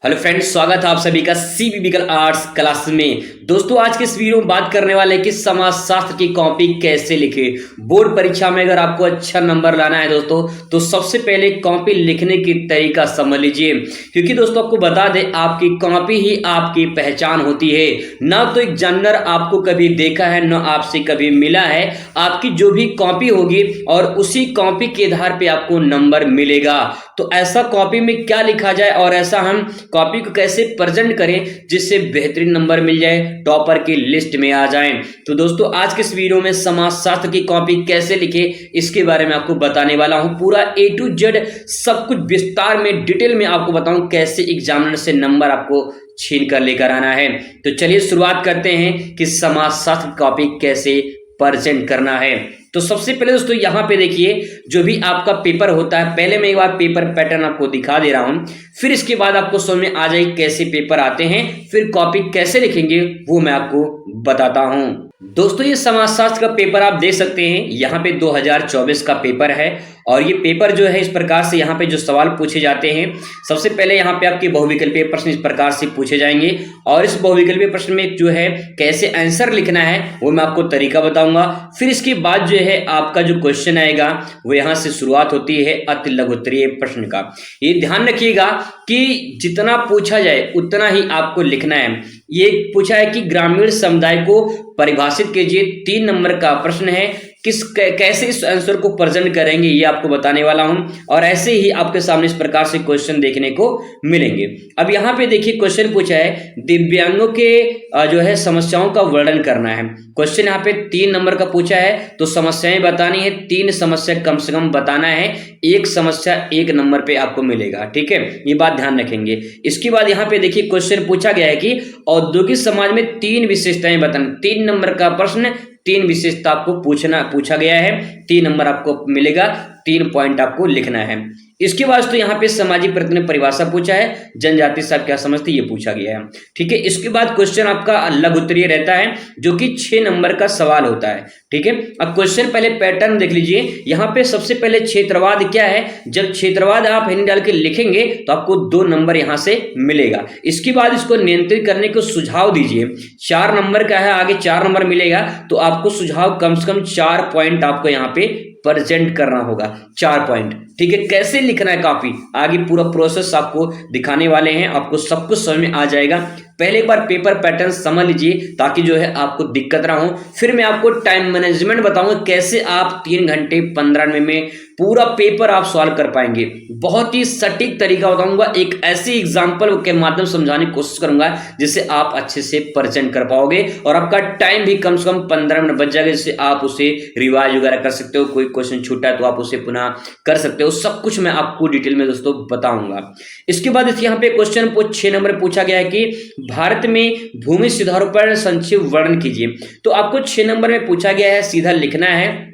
Hello friends, स्वागत है आप सभी का सीबीबीकल आर्ट्स क्लास में। दोस्तों, आज के इस वीडियो में बात करने वाले हैं कि समाजशास्त्र की कॉपी कैसे लिखे। बोर्ड परीक्षा में अगर आपको अच्छा नंबर लाना है दोस्तों, तो सबसे पहले कॉपी लिखने की तरीका समझ लीजिए, क्योंकि दोस्तों आपको बता दें, आपकी कॉपी ही आपकी पहचान होती है। ना तो एग्जामिनर आपको कभी देखा है, ना आपसे कभी मिला है। आपकी जो भी कॉपी होगी और उसी कॉपी के आधार पे आपको नंबर मिलेगा। तो ऐसा कॉपी में क्या लिखा जाए और ऐसा हम कॉपी को कैसे प्रेजेंट करें जिससे बेहतरीन नंबर मिल जाए, टॉपर की लिस्ट में आ जाएं। तो दोस्तों, आज के इस वीडियो में समाजशास्त्र की कॉपी कैसे लिखे इसके बारे में आपको बताने वाला हूं। पूरा A to Z सब कुछ विस्तार में डिटेल में आपको बताऊं कैसे एग्जामिनर से नंबर आपको छीन कर लेकर आना है। तो चलिए शुरुआत करते हैं कि समाजशास्त्र की कॉपी कैसे प्रेजेंट करना है। तो सबसे पहले दोस्तों यहाँ पे देखिए, जो भी आपका पेपर होता है, पहले मैं एक बार पेपर पैटर्न आपको दिखा दे रहा हूं, फिर इसके बाद आपको समझ में आ जाए कैसे पेपर आते हैं, फिर कॉपी कैसे लिखेंगे वो मैं आपको बताता हूं। दोस्तों, ये समाजशास्त्र का पेपर आप देख सकते हैं, यहाँ पे 2024 का पेपर है। और ये पेपर जो है इस प्रकार से, यहाँ पे जो सवाल पूछे जाते हैं, सबसे पहले यहाँ पे आपके बहुविकल्पीय प्रश्न इस प्रकार से पूछे जाएंगे। और इस बहुविकल्पीय प्रश्न में जो है कैसे आंसर लिखना है वो मैं आपको तरीका बताऊंगा। फिर इसके बाद जो है आपका जो क्वेश्चन आएगा वो यहाँ से शुरुआत होती है अति लघुत्तरीय प्रश्न का। ये ध्यान रखिएगा कि जितना पूछा जाए उतना ही आपको लिखना है। ये पूछा है कि ग्रामीण समुदाय को परिभाषित कीजिए, 3 नंबर का प्रश्न है। कैसे इस आंसर को प्रेजेंट करेंगे ये आपको बताने वाला हूं। और ऐसे ही आपके सामने इस प्रकार से क्वेश्चन देखने को मिलेंगे। अब यहाँ पे देखिए, क्वेश्चन पूछा है दिव्यांगों के जो है समस्याओं का वर्णन करना है। क्वेश्चन यहाँ पे 3 नंबर का पूछा है, तो समस्याएं बतानी है। 3 समस्या कम से कम बताना है। एक समस्या 1 नंबर पे आपको मिलेगा, ठीक है, ये बात ध्यान रखेंगे। इसके बाद यहाँ पे देखिए, क्वेश्चन पूछा गया है कि औद्योगिक समाज में 3 विशेषताएं बताना। 3 नंबर का प्रश्न, 3 विशेषता आपको पूछा गया है। 3 नंबर आपको मिलेगा, 3 पॉइंट आपको लिखना है। इसके बाद तो यहाँ पे सामाजिक प्रतिनिधि परिभाषा पूछा है, जनजाति से आप क्या समझते ये पूछा गया है, ठीक है। इसके बाद क्वेश्चन आपका लघु उत्तरीय रहता है, जो कि 6 नंबर का सवाल होता है, ठीक है। अब क्वेश्चन पहले पैटर्न देख लीजिए। यहाँ पे सबसे पहले क्षेत्रवाद क्या है। जब क्षेत्रवाद आप हिंदी डाल के लिखेंगे तो आपको 2 नंबर यहाँ से मिलेगा। इसके बाद इसको नियंत्रित करने को सुझाव दीजिए। 4 नंबर का है, आगे 4 नंबर मिलेगा, तो आपको सुझाव कम से कम 4 पॉइंट आपको यहाँ पे प्रेजेंट करना होगा। 4 पॉइंट, ठीक है। कैसे लिखना है कॉपी, आगे पूरा प्रोसेस आपको दिखाने वाले हैं, आपको सब कुछ समझ में आ जाएगा। पहले एक बार पेपर पैटर्न समझ लीजिए ताकि जो है आपको दिक्कत ना हो। फिर मैं आपको टाइम मैनेजमेंट बताऊंगा, कैसे आप 3 घंटे 15 मिनट में पूरा पेपर आप सॉल्व कर पाएंगे। बहुत ही सटीक तरीका बताऊंगा, एक ऐसी एग्जांपल के माध्यम समझाने की कोशिश करूंगा जिससे आप अच्छे से प्रेजेंट कर पाओगे और आपका टाइम भी कम से कम 15 मिनट बच जाएगा, जिससे आप उसे रिवाइज वगैरह कर सकते हो। कोई क्वेश्चन छूटा है तो आप उसे पुनः कर सकते हो। सब कुछ मैं आपको डिटेल में दोस्तों बताऊंगा। इसके बाद यहाँ पे क्वेश्चन 6 नंबर पूछा गया है कि भारत में भूमि सुधारों पर संक्षिप्त वर्णन कीजिए। तो आपको 6 नंबर में पूछा गया है, सीधा लिखना है।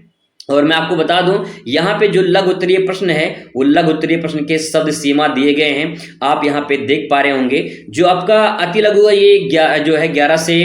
और मैं आपको बता दूं, यहाँ पे जो लघु उत्तरीय प्रश्न है वो लघु उत्तरीय प्रश्न के शब्द सीमा दिए गए हैं, आप यहाँ पे देख पा रहे होंगे। जो आपका अति लघु है ये जो है 11 से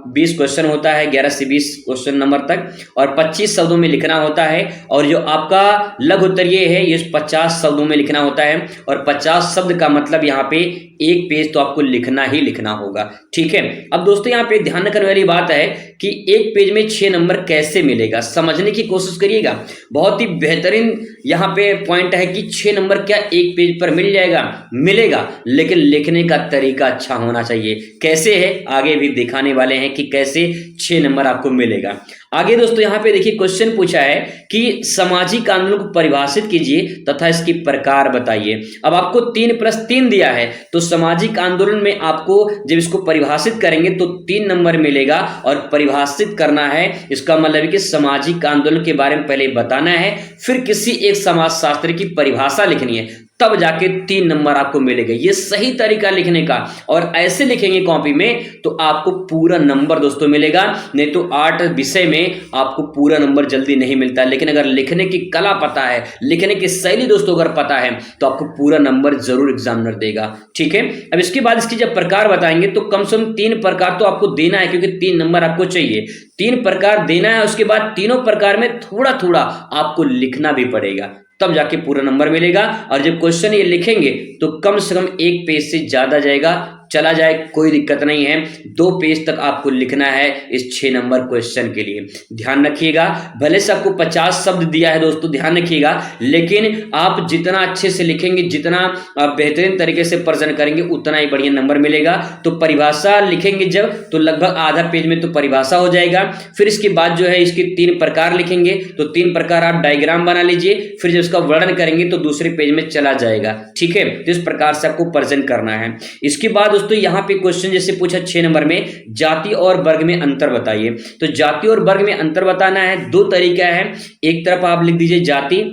20 क्वेश्चन होता है, 11 से 20 क्वेश्चन नंबर तक, और 25 शब्दों में लिखना होता है। और जो आपका लघु उत्तरीय है ये 50 शब्दों में लिखना होता है। और 50 शब्द का मतलब यहाँ पे 1 पेज तो आपको लिखना ही लिखना होगा, ठीक है। अब दोस्तों यहाँ पे ध्यान रखने वाली बात है कि 1 पेज में 6 नंबर कैसे मिलेगा, समझने की कोशिश करिएगा। बहुत ही बेहतरीन यहाँ पे पॉइंट है कि 6 नंबर क्या 1 पेज पर मिलेगा, लेकिन लिखने का तरीका अच्छा होना चाहिए। कैसे है आगे भी दिखाने वाले हैं कि कैसे 6 नंबर आपको मिलेगा। आगे दोस्तों यहाँ पे देखिए, क्वेश्चन पूछा है कि सामाजिक आंदोलन को परिभाषित कीजिए तथा इसके प्रकार बताइए। अब आपको 3+3 दिया है, तो सामाजिक आंदोलन में आपको जब इसको परिभाषित करेंगे तो 3 नंबर मिलेगा। और परिभाषित करना है, इसका मतलब है कि सामाजिक आंदोलन के बारे में पहले बताना है, फिर किसी एक समाजशास्त्री की परिभाषा लिखनी है, तब जाके 3 नंबर आपको मिलेगा। ये सही तरीका लिखने का। और ऐसे लिखेंगे कॉपी में तो आपको पूरा नंबर दोस्तों मिलेगा, नहीं तो 8 विषय में आपको पूरा नंबर जल्दी नहीं मिलता। लेकिन अगर लिखने की कला पता है, लिखने की शैली दोस्तों अगर पता है, तो आपको पूरा नंबर जरूर एग्जामिनर देगा, ठीक है। अब इसके बाद इसकी जब प्रकार बताएंगे तो कम से कम 3 प्रकार तो आपको देना है, क्योंकि 3 नंबर आपको चाहिए। 3 प्रकार देना है, उसके बाद तीनों प्रकार में थोड़ा थोड़ा आपको लिखना भी पड़ेगा, तब जाके पूरा नंबर मिलेगा। और जब क्वेश्चन ये लिखेंगे तो कम से कम एक पेज से ज्यादा जाएगा, चला जाए कोई दिक्कत नहीं है, 2 पेज तक आपको लिखना है इस 6 नंबर क्वेश्चन के लिए। ध्यान रखिएगा, भले से आपको 50 शब्द दिया है दोस्तों, ध्यान रखिएगा, लेकिन आप जितना अच्छे से लिखेंगे, जितना आप बेहतरीन तरीके से प्रेजेंट करेंगे, उतना ही बढ़िया नंबर मिलेगा। तो परिभाषा लिखेंगे जब, तो लगभग आधा पेज में तो परिभाषा हो जाएगा। फिर इसके बाद जो है इसके 3 प्रकार लिखेंगे, तो 3 प्रकार आप डायग्राम बना लीजिए, फिर जब इसका वर्णन करेंगे तो दूसरे पेज में चला जाएगा। ठीक है, तो इस प्रकार से आपको प्रेजेंट करना है। इसके बाद दोस्तों यहाँ पे क्वेश्चन जैसे पूछा 6 नंबर में, जाति और वर्ग में अंतर बताइए। तो जाति और वर्ग में अंतर बताना है, 2 तरीका है। एक तरफ आप लिख दीजिए जाति,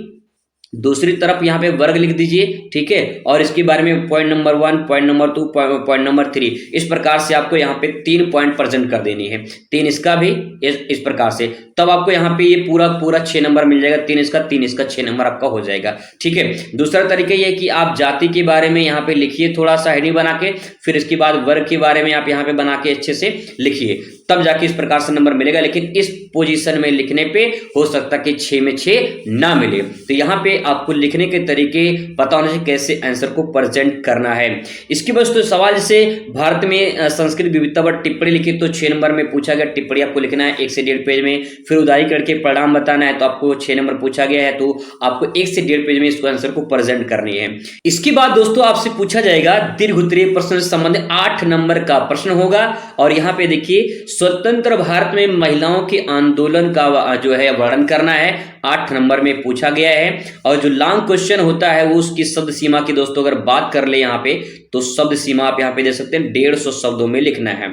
दूसरी तरफ यहाँ पे वर्ग लिख दीजिए। ठीक है, और इसके बारे में point number 1, point number 2, point number 3, इस प्रकार से आपको यहाँ पे 3 पॉइंट प्रेजेंट कर देनी है। 3 इसका भी इस प्रकार से, तब आपको यहाँ पे ये पूरा 6 नंबर मिल जाएगा। 3 इसका 6 नंबर आपका हो जाएगा। ठीक है, दूसरा तरीका ये है कि आप जाति के बारे में यहाँ पे लिखिए थोड़ा सा हेडिंग बना के, फिर इसके बाद वर्ग के बारे में आप यहाँ पे बना के अच्छे से लिखिए, तब जाके इस प्रकार से नंबर मिलेगा। लेकिन इस पोजीशन में लिखने पे हो सकता है कि 6 में 6 ना मिले। तो यहाँ पे आपको लिखने के तरीके पता होने से कैसे आंसर को प्रेजेंट करना है। इसके बाद तो सवाल जैसे भारत में संस्कृत विविधता पर टिप्पणी लिखी, तो 6 नंबर में पूछा गया, टिप्पणी आपको लिखना है 1 से 1.5 पेज में। फिर उदारीकरण के परिणाम बताना है, तो आपको 6 नंबर पूछा गया है, तो आपको 1 से 1.5 पेज में इसको आंसर को प्रेजेंट करनी है। इसके बाद दोस्तों आपसे पूछा जाएगा दीर्घ उत्तरीय प्रश्न से संबंधित 8 नंबर का प्रश्न होगा। और यहाँ पे देखिए, स्वतंत्र भारत में महिलाओं के आंदोलन का जो है वर्णन करना है, 8 नंबर में पूछा गया है। और जो लॉन्ग क्वेश्चन होता है वो उसकी शब्द सीमा की दोस्तों अगर बात कर ले यहाँ पे, तो शब्द सीमा आप यहाँ पे दे सकते हैं 150 शब्दों में लिखना है।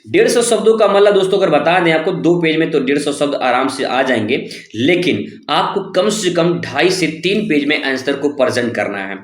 150 शब्दों का मतलब दोस्तों अगर बता दें आपको 2 पेज में, तो 150 शब्द आराम से आ जाएंगे, लेकिन आपको कम से कम 2.5 से 3 पेज में आंसर को प्रेजेंट करना है,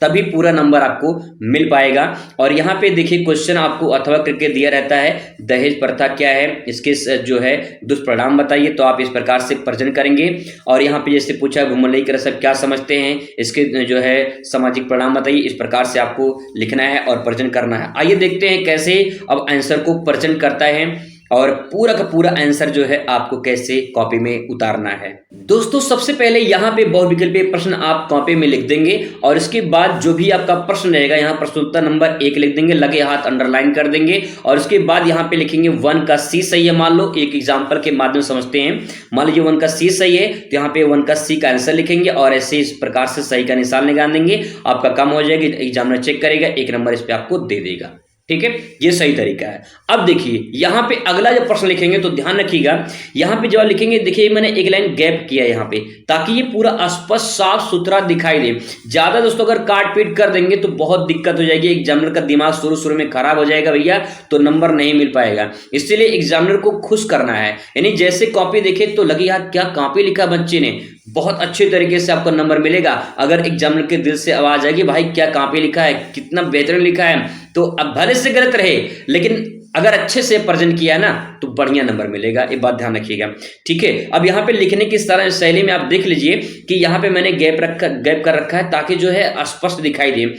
तभी पूरा नंबर आपको मिल पाएगा। और यहाँ पे देखिए क्वेश्चन आपको अथवा करके दिया रहता है, दहेज प्रथा क्या है, इसके जो है दुष्परिणाम बताइए, तो आप इस प्रकार से प्रेजेंट करेंगे। और यहाँ पे जैसे पूछा भूमंडलीकरण सब क्या समझते हैं, इसके जो है सामाजिक परिणाम बताइए, इस प्रकार से आपको लिखना है और प्रेजेंट करना है। आइए देखते हैं कैसे अब आंसर को प्रेजेंट करता है और पूरा का पूरा आंसर जो है आपको कैसे कॉपी में उतारना है। दोस्तों सबसे पहले यहाँ पे बहुविकल्पीय प्रश्न आप कॉपी में लिख देंगे, और इसके बाद जो भी आपका प्रश्न रहेगा यहाँ प्रश्नोत्तर नंबर 1 लिख देंगे, लगे हाथ अंडरलाइन कर देंगे। और इसके बाद यहाँ पे लिखेंगे 1 का C सही है। मान लो एक एग्जाम्पल के माध्यम समझते हैं, मान लीजिए 1 का C सही है, तो यहाँ पे 1 का C का आंसर लिखेंगे और ऐसे इस प्रकार से सही का निशान निकाल देंगे, आपका काम हो जाएगा। एग्जामिनर चेक करेगा, 1 नंबर इस पे आपको दे देगा। ठीक है, ये सही तरीका है। अब देखिए यहाँ पे अगला जब प्रश्न लिखेंगे तो ध्यान रखिएगा, यहाँ पे जब लिखेंगे देखिए मैंने एक लाइन गैप किया है यहाँ पे, ताकि ये पूरा स्पष्ट साफ सुथरा दिखाई दे। ज्यादा दोस्तों अगर काट पीट कर देंगे तो बहुत दिक्कत हो जाएगी, एग्जामिनर का दिमाग शुरू में खराब हो जाएगा भैया, तो नंबर नहीं मिल पाएगा। इसलिए एग्जामिनर को खुश करना है, यानी जैसे कॉपी देखे तो लगे यार क्या कॉपी लिखा बच्चे ने, बहुत अच्छे तरीके से आपको नंबर मिलेगा। अगर एग्जामिनर के दिल से आवाज आएगी भाई क्या कॉपी लिखा है, कितना बेहतरीन लिखा है, तो अब भले से गलत रहे लेकिन अगर अच्छे से प्रेजेंट किया है ना तो बढ़िया नंबर मिलेगा, ये बात ध्यान रखिएगा। ठीक है, अब यहाँ पे लिखने की शैली में आप देख लीजिए कि यहाँ पे मैंने गैप कर रखा है ताकि जो है स्पष्ट दिखाई दे।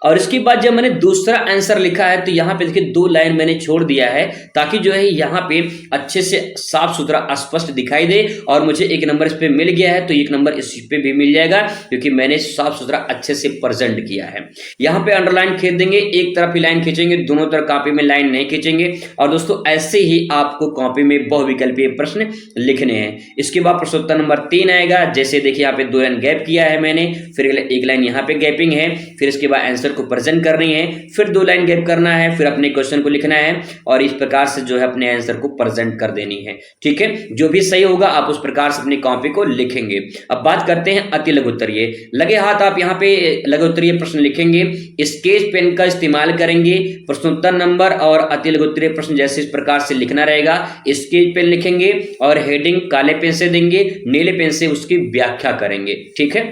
और इसके बाद जब मैंने दूसरा आंसर लिखा है तो यहाँ पे देखिए 2 लाइन मैंने छोड़ दिया है, ताकि जो है यहाँ पे अच्छे से साफ सुथरा स्पष्ट दिखाई दे। और मुझे 1 नंबर इस पे मिल गया है, तो 1 नंबर इस पे भी मिल जाएगा, क्योंकि मैंने साफ सुथरा अच्छे से प्रेजेंट किया है। यहाँ पे अंडरलाइन खींच देंगे, एक तरफ ही लाइन खींचेंगे, दोनों तरफ कॉपी में लाइन नहीं खींचेंगे। और दोस्तों ऐसे ही आपको कॉपी में बहुविकल्पीय प्रश्न लिखने हैं। इसके बाद प्रश्नोत्तर नंबर 3 आएगा, जैसे देखिए यहाँ पे 2 लाइन गैप किया है मैंने, फिर 1 लाइन यहाँ पे गैपिंग है, फिर इसके बाद आंसर को प्रेजेंट करनी है, फिर 2 लाइन गैप करना है, फिर अपने क्वेश्चन को लिखना है और इस प्रकार से जो है अपने आंसर को प्रेजेंट कर देनी है। ठीक है, जो भी सही होगा आप उस प्रकार से अपनी कॉपी को लिखेंगे। अब बात करते हैं अति लघु उत्तरीय। लगे हाथ आप यहाँ पे लघु उत्तरीय प्रश्न लिखेंगे, स्केच पेन का इस्तेमाल करेंगे। प्रश्नोत्तर नंबर और अति लघु उत्तरीय प्रश्न जैसे इस प्रकार से लिखना रहेगा, स्केच पेन लिखेंगे और हेडिंग काले पेन से देंगे, नीले पेन से उसकी व्याख्या करेंगे। ठीक है,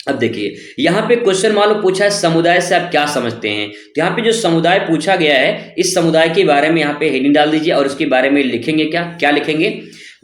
अब देखिए यहाँ पे क्वेश्चन मान लो पूछा है समुदाय से आप क्या समझते हैं, तो यहाँ पे जो समुदाय पूछा गया है इस समुदाय के बारे में यहाँ पे हेडिंग डाल दीजिए और उसके बारे में लिखेंगे क्या लिखेंगे,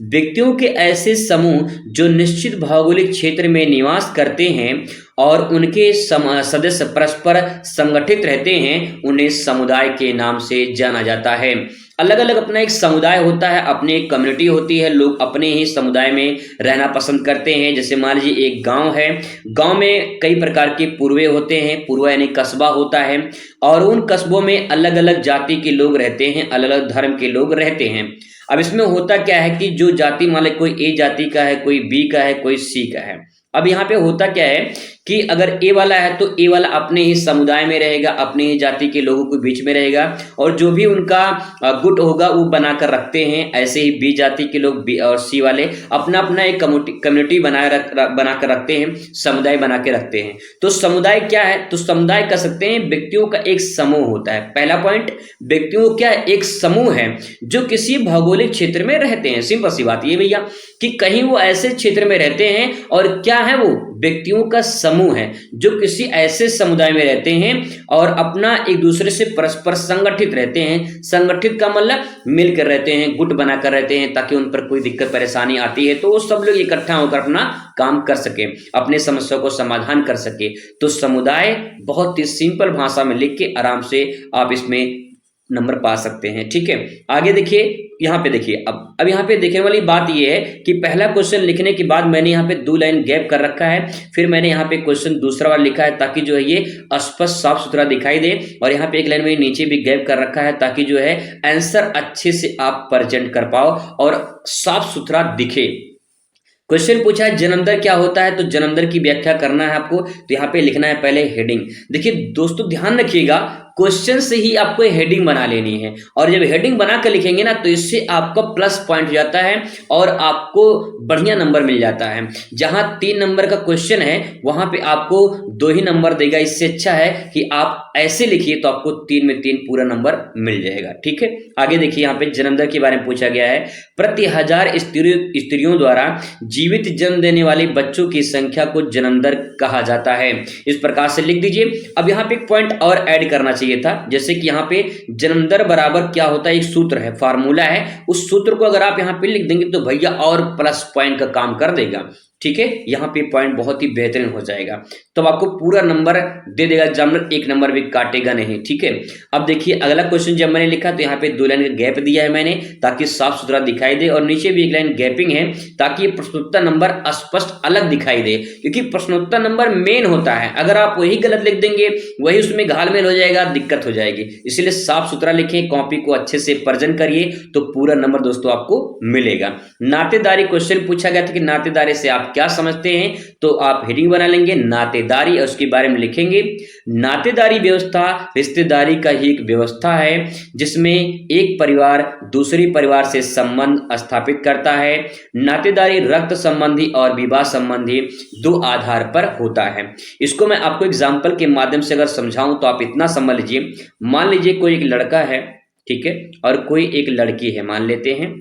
व्यक्तियों के ऐसे समूह जो निश्चित भौगोलिक क्षेत्र में निवास करते हैं और उनके सदस्य परस्पर संगठित रहते हैं, उन्हें समुदाय के नाम से जाना जाता है। अलग अलग अपना एक समुदाय होता है, अपनी एक कम्युनिटी होती है, लोग अपने ही समुदाय में रहना पसंद करते हैं। जैसे मान लीजिए एक गांव है, गांव में कई प्रकार के पूर्वे होते हैं, पूर्वा यानी कस्बा होता है, और उन कस्बों में अलग अलग जाति के लोग रहते हैं, अलग अलग धर्म के लोग रहते हैं। अब इसमें होता क्या है कि जो जाति मान लीजिए कोई ए जाति का है, कोई बी का है, कोई सी का है। अब यहाँ पे होता क्या है कि अगर ए वाला है तो ए वाला अपने ही समुदाय में रहेगा, अपने ही जाति के लोगों के बीच में रहेगा, और जो भी उनका गुट होगा वो बनाकर रखते हैं। ऐसे ही बी जाति के लोग बी और सी वाले अपना अपना एक कम्युनिटी बनाकर रखते हैं, समुदाय बना के रखते हैं। तो समुदाय क्या है? तो समुदाय कह सकते हैं व्यक्तियों का एक समूह होता है। पहला पॉइंट, व्यक्तियों क्या है? एक समूह है जो किसी भौगोलिक क्षेत्र में रहते हैं। सिंपल सी बात ये भैया कि कहीं वो ऐसे क्षेत्र में रहते हैं, और क्या है वो? व्यक्तियों का समूह है जो किसी ऐसे समुदाय में रहते हैं और अपना एक दूसरे से परस्पर संगठित रहते हैं। संगठित का मतलब मिलकर रहते हैं, गुट बनाकर रहते हैं, ताकि उन पर कोई दिक्कत परेशानी आती है तो वो सब लोग इकट्ठा होकर अपना काम कर सके, अपने समस्या को समाधान कर सके। तो समुदाय बहुत ही सिंपल भाषा में लिख के आराम से आप इसमें नंबर पा सकते हैं। ठीक है, आगे देखिए, यहाँ पे देखिए, अब यहाँ पे देखने वाली बात ये है कि पहला क्वेश्चन लिखने के बाद मैंने यहाँ पे 2 लाइन गैप कर रखा है, फिर मैंने यहाँ पे क्वेश्चन दूसरा वाला लिखा है ताकि जो है ये स्पष्ट साफ सुथरा दिखाई दे, और यहाँ पे एक लाइन में नीचे भी गैप कर रखा है ताकि जो है आंसर अच्छे से आप प्रेजेंट कर पाओ और साफ सुथरा दिखे। क्वेश्चन पूछा है जन्म दर क्या होता है, तो जन्म दर की व्याख्या करना है आपको। तो यहाँ पे लिखना है पहले हेडिंग। देखिए दोस्तों ध्यान रखिएगा, क्वेश्चन से ही आपको हेडिंग बना लेनी है, और जब हेडिंग बना कर लिखेंगे ना तो इससे आपका प्लस पॉइंट हो जाता है और आपको बढ़िया नंबर मिल जाता है। जहां 3 नंबर का क्वेश्चन है वहां पे आपको 2 ही नंबर देगा। इससे अच्छा है कि आप ऐसे लिखिए तो आपको 3 में 3 पूरा नंबर मिल जाएगा। ठीक है, आगे देखिए, यहाँ पे जन्म दर के बारे में पूछा गया है। प्रति 1000 स्त्रियों द्वारा जीवित जन्म देने वाले बच्चों की संख्या को जन्म दर कहा जाता है। इस प्रकार से लिख दीजिए। अब यहाँ पे एक पॉइंट और ऐड करना चाहिए था, जैसे कि यहाँ पे जन्म दर बराबर क्या होता है, एक सूत्र है, फार्मूला है। उस सूत्र को अगर आप यहाँ पे लिख देंगे तो भैया और प्लस पॉइंट का काम कर देगा। ठीक है, यहाँ पे पॉइंट बहुत ही बेहतरीन हो जाएगा, तो आपको पूरा नंबर दे देगा एग्जामिनर, 1 नंबर भी काटेगा नहीं। ठीक है, अब देखिए अगला क्वेश्चन जब मैंने लिखा तो यहाँ पे 2 लाइन का गैप दिया है मैंने ताकि साफ सुथरा दिखाई दे, और नीचे भी 1 लाइन गैपिंग है ताकि प्रश्नोत्तर नंबर स्पष्ट अलग दिखाई दे, क्योंकि प्रश्नोत्तर नंबर मेन होता है। अगर आप वही गलत लिख देंगे वही उसमें घालमेल हो जाएगा, दिक्कत हो जाएगी। इसलिए साफ सुथरा लिखें, कॉपी को अच्छे से प्रेजेंट करिए तो पूरा नंबर दोस्तों आपको मिलेगा। नातेदारी क्वेश्चन पूछा गया था कि नातेदारी से आप क्या समझते हैं, तो आप हेडिंग बना लेंगे नातेदारी और उसके बारे में लिखेंगे। नातेदारी व्यवस्था रिश्तेदारी का ही एक व्यवस्था है जिसमें एक परिवार दूसरी परिवार से संबंध स्थापित करता है। नातेदारी रक्त संबंधी और विवाह संबंधी 2 आधार पर होता है। इसको मैं आपको एग्जाम्पल के माध्यम से अगर समझाऊं तो आप इतना समझ लीजिए, मान लीजिए कोई एक लड़का है, ठीक है, और कोई एक लड़की है, मान लेते हैं।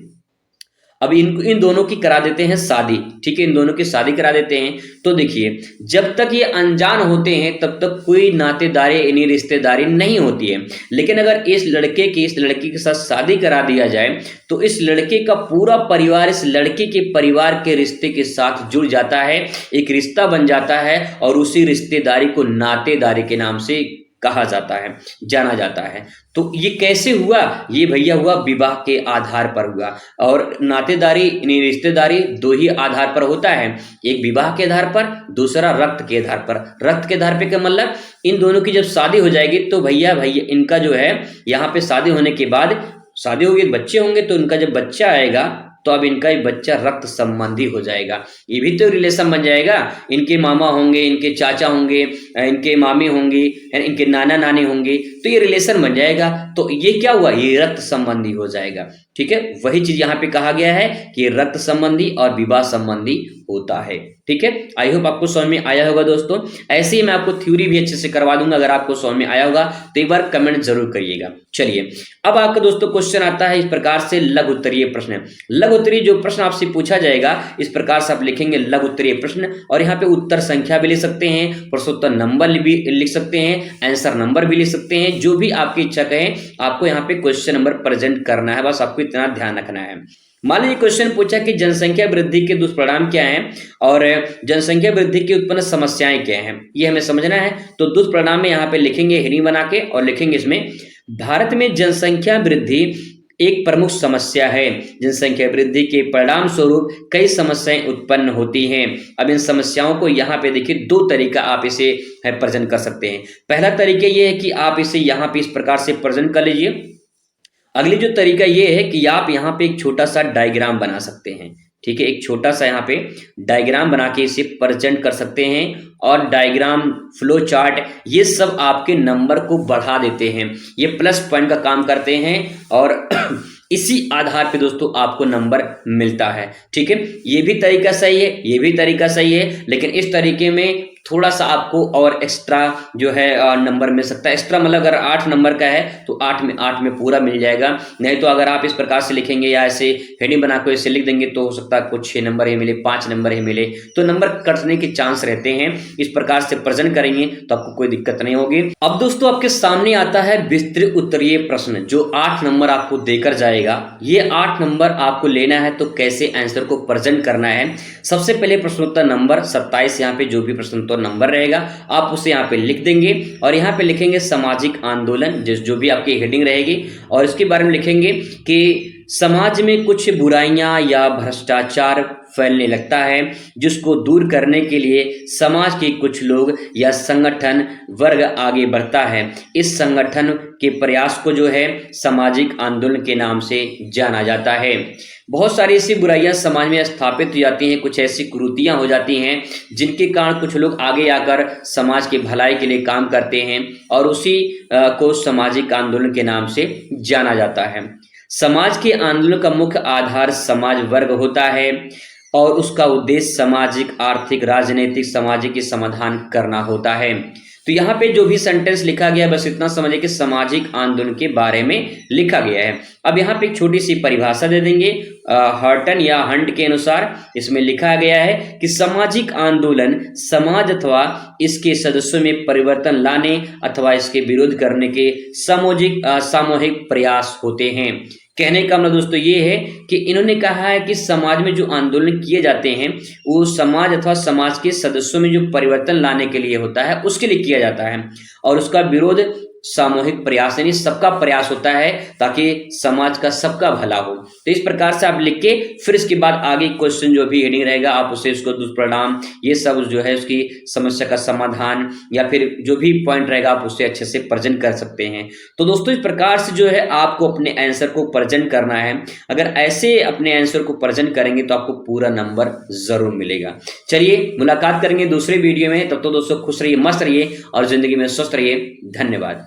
अब इन दोनों की करा देते हैं शादी। ठीक है, इन दोनों की शादी करा देते हैं। तो देखिए जब तक ये अनजान होते हैं तब तक कोई नातेदारी यानी रिश्तेदारी नहीं होती है, लेकिन अगर इस लड़के की इस लड़की के साथ शादी करा दिया जाए तो इस लड़के का पूरा परिवार इस लड़के के परिवार के रिश्ते के साथ जुड़ जाता है, एक रिश्ता बन जाता है, और उसी रिश्तेदारी को नातेदारी के नाम से कहा जाता है, जाना जाता है। तो ये कैसे हुआ? ये भैया हुआ विवाह के आधार पर हुआ, और नातेदारी यानी रिश्तेदारी 2 ही आधार पर होता है, एक विवाह के आधार पर, दूसरा रक्त के आधार पर। रक्त के आधार पे क्या मतलब, इन दोनों की जब शादी हो जाएगी तो भैया इनका जो है यहाँ पे शादी होने के बाद शादी होगी, बच्चे होंगे, तो इनका जब बच्चा आएगा तो अब इनका ही बच्चा रक्त संबंधी हो जाएगा। ये भी तो रिलेशन बन जाएगा, इनके मामा होंगे, इनके चाचा होंगे, इनके मामी होंगी, इनके नाना नानी होंगे, तो ये रिलेशन बन जाएगा। तो ये क्या हुआ, ये रक्त संबंधी हो जाएगा। ठीक है, वही चीज यहाँ पे कहा गया है कि रक्त संबंधी और विवाह संबंधी होता है। ठीक है, आई होप आपको समझ में आया होगा दोस्तों। ऐसे ही मैं आपको थ्योरी भी अच्छे से करवा दूंगा, अगर आपको समझ में आया होगा तो एक बार कमेंट जरूर करिएगा। चलिए अब आपका दोस्तों क्वेश्चन आता है इस प्रकार से, लघु उत्तरीय प्रश्न। लघु उत्तरीय जो प्रश्न आपसे पूछा जाएगा इस प्रकार से आप लिखेंगे लघु उत्तरीय प्रश्न, और यहाँ पे उत्तर संख्या भी लिख सकते हैं, प्रश्नोत्तर नंबर भी लिख सकते हैं, आंसर नंबर भी लिख सकते हैं, जो भी आपकी इच्छा कहे। आपको यहाँ पे क्वेश्चन नंबर प्रेजेंट करना है, बस आपको इतना ध्यान रखना है। मान लीजिए क्वेश्चन पूछा कि जनसंख्या वृद्धि के दुष्परिणाम क्या हैं और जनसंख्या वृद्धि की उत्पन्न समस्याएं क्या हैं, ये हमें समझना है। तो दुष्परिणाम में यहाँ पे लिखेंगे हेडिंग बना के और लिखेंगे इसमें भारत में जनसंख्या वृद्धि एक प्रमुख समस्या है। जनसंख्या वृद्धि के परिणाम स्वरूप कई समस्याएं उत्पन्न होती हैं। अब इन समस्याओं को यहाँ पे देखिए दो तरीका आप इसे प्रेजेंट कर सकते हैं। पहला तरीका ये है कि आप इसे यहाँ पे इस प्रकार से प्रेजेंट कर लीजिए। अगली जो तरीका ये है कि आप यहाँ पे एक छोटा सा डायग्राम बना सकते हैं। ठीक है, एक छोटा सा यहाँ पे डायग्राम बना के इसे प्रेजेंट कर सकते हैं और डायग्राम, फ्लो चार्ट, ये सब आपके नंबर को बढ़ा देते हैं, ये प्लस पॉइंट का काम करते हैं और इसी आधार पे दोस्तों आपको नंबर मिलता है। ठीक है, ये भी तरीका सही है, ये भी तरीका सही है, लेकिन इस तरीके में थोड़ा सा आपको और एक्स्ट्रा जो है नंबर मिल सकता है। एक्स्ट्रा मतलब अगर 8 नंबर का है तो 8 में पूरा मिल जाएगा। नहीं तो अगर आप इस प्रकार से लिखेंगे या ऐसे हेडिंग बना को ऐसे लिख देंगे तो हो सकता है कुछ 6 नंबर ही मिले, 5 नंबर ही मिले, तो नंबर कटने के चांस रहते हैं। इस प्रकार से प्रेजेंट करेंगे तो आपको कोई दिक्कत नहीं होगी। अब दोस्तों आपके सामने आता है विस्तृत उत्तरीय प्रश्न जो 8 नंबर आपको देकर जाएगा। ये 8 नंबर आपको लेना है तो कैसे आंसर को प्रेजेंट करना है। सबसे पहले प्रश्नोत्तर नंबर 27, यहाँ पे जो भी प्रश्नोत्तर नंबर रहेगा आप उसे यहाँ पे लिख देंगे और यहाँ पे लिखेंगे सामाजिक आंदोलन, जो भी आपकी हेडिंग रहेगी, और इसके बारे में लिखेंगे कि समाज में कुछ बुराइयां या भ्रष्टाचार फैलने लगता है जिसको दूर करने के लिए समाज के कुछ लोग या संगठन वर्ग आगे बढ़ता है। इस संगठन के प्रयास को जो है सामाजिक आंदोलन के नाम से जाना जाता है। बहुत सारी ऐसी बुराइयां समाज में स्थापित हो जाती हैं, कुछ ऐसी कुरीतियां हो जाती हैं जिनके कारण कुछ लोग आगे आकर समाज की भलाई के लिए काम करते हैं और उसी को सामाजिक आंदोलन के नाम से जाना जाता है। समाज के आंदोलन का मुख्य आधार समाज वर्ग होता है और उसका उद्देश्य सामाजिक, आर्थिक, राजनीतिक, सामाजिक समाधान करना होता है। तो यहाँ पे जो भी सेंटेंस लिखा गया है बस इतना समझिए कि सामाजिक आंदोलन के बारे में लिखा गया है। अब यहाँ पे एक छोटी सी परिभाषा दे देंगे हर्टन या हंट के अनुसार। इसमें लिखा गया है कि सामाजिक आंदोलन समाज अथवा इसके सदस्यों में परिवर्तन लाने अथवा इसके विरोध करने के सामूहिक प्रयास होते हैं। कहने का मतलब दोस्तों ये है कि इन्होंने कहा है कि समाज में जो आंदोलन किए जाते हैं वो समाज अथवा समाज के सदस्यों में जो परिवर्तन लाने के लिए होता है उसके लिए किया जाता है और उसका विरोध सामूहिक प्रयास यानी सबका प्रयास होता है ताकि समाज का सबका भला हो। तो इस प्रकार से आप लिख के फिर इसके बाद आगे क्वेश्चन जो भी हेडिंग रहेगा आप उसे उसको दुष्परिणाम ये सब जो है उसकी समस्या का समाधान या फिर जो भी पॉइंट रहेगा आप उसे अच्छे से प्रेजेंट कर सकते हैं। तो दोस्तों इस प्रकार से जो है आपको अपने आंसर को प्रेजेंट करना है। अगर ऐसे अपने आंसर को प्रेजेंट करेंगे तो आपको पूरा नंबर जरूर मिलेगा। चलिए मुलाकात करेंगे दूसरे वीडियो में, तब तो दोस्तों खुश रहिए, मस्त रहिए और जिंदगी में स्वस्थ रहिए। धन्यवाद।